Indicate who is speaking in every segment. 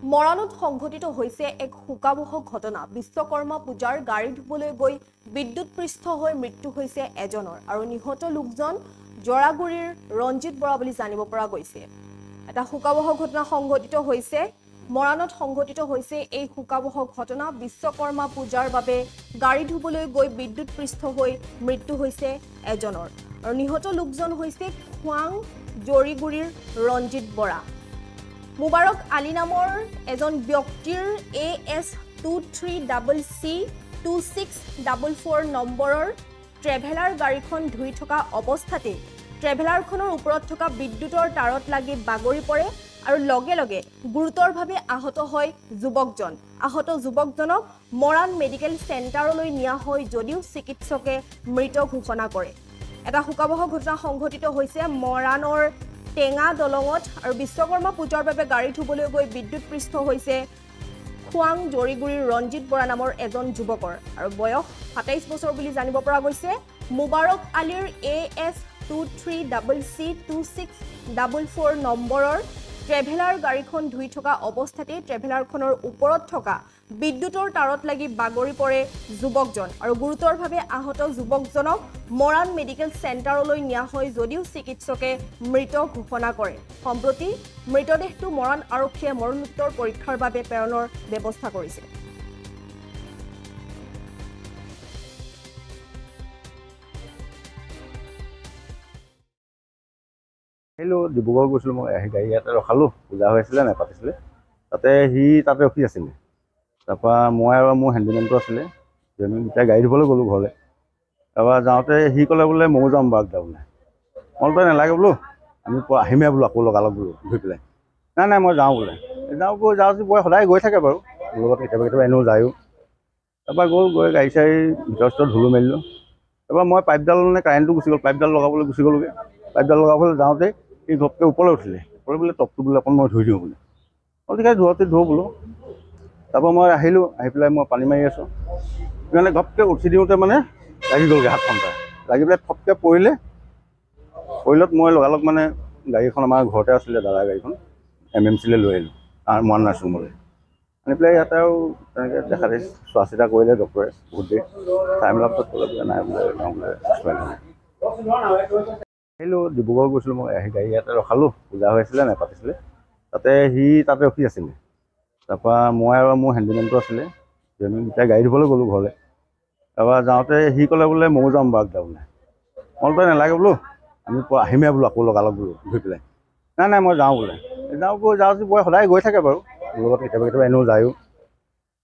Speaker 1: মৰাণত সংঘটিত হৈছে এক শোকাবহ ঘটনা। বিশ্বকৰ্মা পূজাৰ গাড়ী ধুবলৈ গৈ বিদ্যুৎপৃষ্ঠ হৈ মৃত্যু হৈছে এজনৰ আৰু নিহত লোকজন জৰাগুৰিৰ ৰঞ্জিত বৰা বুলি জানিব পৰা গৈছে। এটা শোকাবহ ঘটনা সংঘটিত হৈছে মৰাণত সংঘটিত হৈছে এই শোকাবহ ঘটনা। বিশ্বকৰ্মা পূজাৰ বাবে গাড়ী ধুবলৈ গৈ বিদ্যুৎপৃষ্ঠ হৈ মৃত্যু হৈছে এজনৰ আৰু নিহত লোকজন হৈছে খোৱাং জৰিগুৰিৰ ৰঞ্জিত বৰা। মুবাৰক আলী নামৰ এজন ব্যক্তিৰ AS23CC2644 নম্বৰৰ ট্ৰেভেলাৰ গাড়ীখন ধুই থকা অৱস্থাতে ট্ৰেভেলাৰখনৰ ওপৰত থকা বিদ্যুতৰ তাৰত লাগি বাগৰি পৰে আৰু লগে লগে গুৰুতৰভাৱে আহত হয় যুৱকজন। আহত যুৱকজনক মৰাণ মেডিকেল চেণ্টাৰলৈ নিয়া হয় যদিও চিকিৎসকে মৃত ঘোষণা কৰে। এটা শোকাবহ ঘটনা সংঘটিত হৈছে মৰাণৰ টেঙা দলঙত আৰু বিশ্বকৰ্মা পূজাৰ বাবে গাড়ী ধুবলৈ গৈ বিদ্যুৎপৃষ্ঠ হৈছে খোৱাং জৰিগুৰিৰ ৰঞ্জিত বৰা নামৰ এজন যুৱকৰ আৰু বয়স ২৭ বছৰ বুলি জানিব পৰা গৈছে। মুবাৰক আলীৰ AS23CC2644 নম্বৰৰ ট্ৰেভেলাৰ গাড়ীখন ধুই থকা অৱস্থাতে ট্ৰেভেলাৰখনৰ ওপৰত থকা বিদ্যুতৰ তাৰত লাগি বাগৰি পৰে যুৱকজন আৰু গুৰুতৰভাৱে আহত যুৱকজনক মৰাণ মেডিকেল চেণ্টাৰলৈ নিয়া হয় যদিও চিকিৎসকে মৃত ঘোষণা কৰে। সম্প্ৰতি মৃতদেহটো মৰাণ আৰক্ষীয়ে মৰণোত্তৰ পৰীক্ষাৰ বাবে প্ৰেৰণৰ ব্যৱস্থা কৰিছে।
Speaker 2: ডিব্ৰুগড় গৈছিলোঁ মই গাড়ী ইয়াতে ৰখালোঁ, পূজা হৈ আছিলে নাই পাতিছিলে, তাতে তাতে ৰখি আছিলে। তাৰপৰা মই আৰু মোৰ হেণ্ডিমেনটো আছিলে, এতিয়া গাড়ী ধুবলৈ গ'লোঁ ঘৰলৈ। তাৰপৰা যাওঁতে ক'লে বোলে ময়ো যাম বাৰু এতিয়া বোলে। মই তই নালাগে বোলো, আমি আহিমে বোলো আকৌ লগালগ বোলো ধুই পেলাই। নাই মই যাওঁ বোলে। যাওঁ বই সদায় গৈ থাকে বাৰু মোৰ লগত, কেতিয়াবা এনেও যায়ো। তাৰপৰা গৈ গাড়ী চাড়ী ভিতৰ ধুলো মেলিলোঁ। তাৰপৰা মই পাইপডাল কাৰেণ্টটো গুচি গ'ল, পাইপডাল লগাবলৈ গুচি গ'লোগৈ। পাইপডাল লগাবলৈ যাওঁতে ঘপকৈ ওপৰলৈ উঠিলে বোলে টপটো বোলে অকণ মই ধুই দিওঁ বোলে। মই ঠিক আছে ধুওঁ বোলো। তাৰপৰা মই আহিলোঁ, আহি পেলাই মই পানী মাৰি আছোঁ। ঘপকৈ উঠি দিওঁতে লাগি গ'লগৈ হাতখন তাৰ, লাগি পেলাই থপকৈ পৰিলত মই লগালগ গাড়ীখন আমাৰ ঘৰতে আছিলে দাদাৰ গাড়ীখন MMCলৈ লৈ আহিলোঁ মৰাণ নাৰ্ছিং হোমলৈ। আনি পেলাই ইয়াতে আৰু তেনেকৈ দেখাতে চোৱা চিতা কৰিলে ডক্টৰে বহুত দেৰি চাই মেলাৰ পিছত ক'লে বোলে নাই বোলে ডিব্ৰুগড় গৈছিলোঁ মই গাড়ী ইয়াতে ৰখালোঁ, পূজা হৈ আছিলে নাই পাতিছিলে, তাতে তাতে ৰখি আছিলে। তাৰপৰা মই আৰু মোৰ হেণ্ডিমেনটো আছিলে, এতিয়া গাড়ী ধুবলৈ গ'লোঁ ঘৰলৈ। তাৰপৰা যাওঁতে ক'লে বোলে ময়ো যাম বাৰু এতিয়া বোলে। মই তই নালাগে বোলো, আমি আহিমে বোলো আকৌ লগালগ বোলো ধুই পেলাই। নাই মই যাওঁ বোলে। যাওঁ বই সদায় গৈ থাকে বাৰু মোৰ লগত, কেতিয়াবা এনেও যায়ো।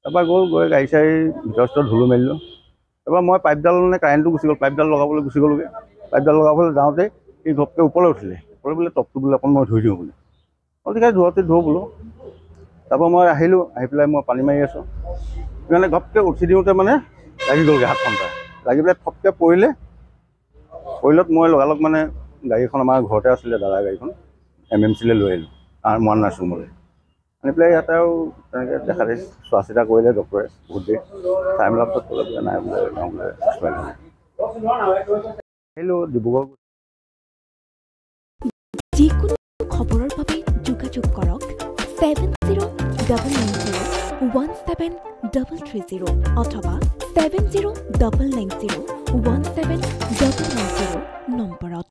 Speaker 2: তাৰপৰা গৈ গাড়ী চাড়ী ভিতৰ ধুলো মেলিলোঁ। তাৰপৰা মই পাইপডাল কাৰেণ্টটো গুচি গ'ল, পাইপডাল লগাবলৈ গুচি গ'লোগৈ। পাইপডাল লগাবলৈ যাওঁতে ঘপকৈ ওপৰলৈ উঠিলে বোলে টপটো বোলে অকণ মই ধুই দিওঁ বোলে। মই ঠিক আছে ধুওঁ বোলো। তাৰপৰা মই আহিলোঁ, আহি পেলাই মই পানী মাৰি আছোঁ। ঘপকৈ উঠি দিওঁতে লাগি গ'লগৈ হাতখন তাৰ, লাগি পেলাই থপকৈ পৰিলত মই লগালগ গাড়ীখন আমাৰ ঘৰতে আছিলে দাদাৰ গাড়ীখন MMCলৈ লৈ আহিলোঁ মৰাণ নাৰ্ছিং হোমলৈ। আনি পেলাই ইয়াতে আৰু তেনেকৈ দেখাতে চোৱা চিতা কৰিলে ডক্টৰে বহুত দেৰি চাই মেলাৰ পিছত ক'লে বোলে নাই বোলে ডিব্ৰুগড়।
Speaker 3: যিকোনো খবৰৰ বাবে যোগাযোগ কৰক 7099017330 অথবা 7099017390 নম্বৰত।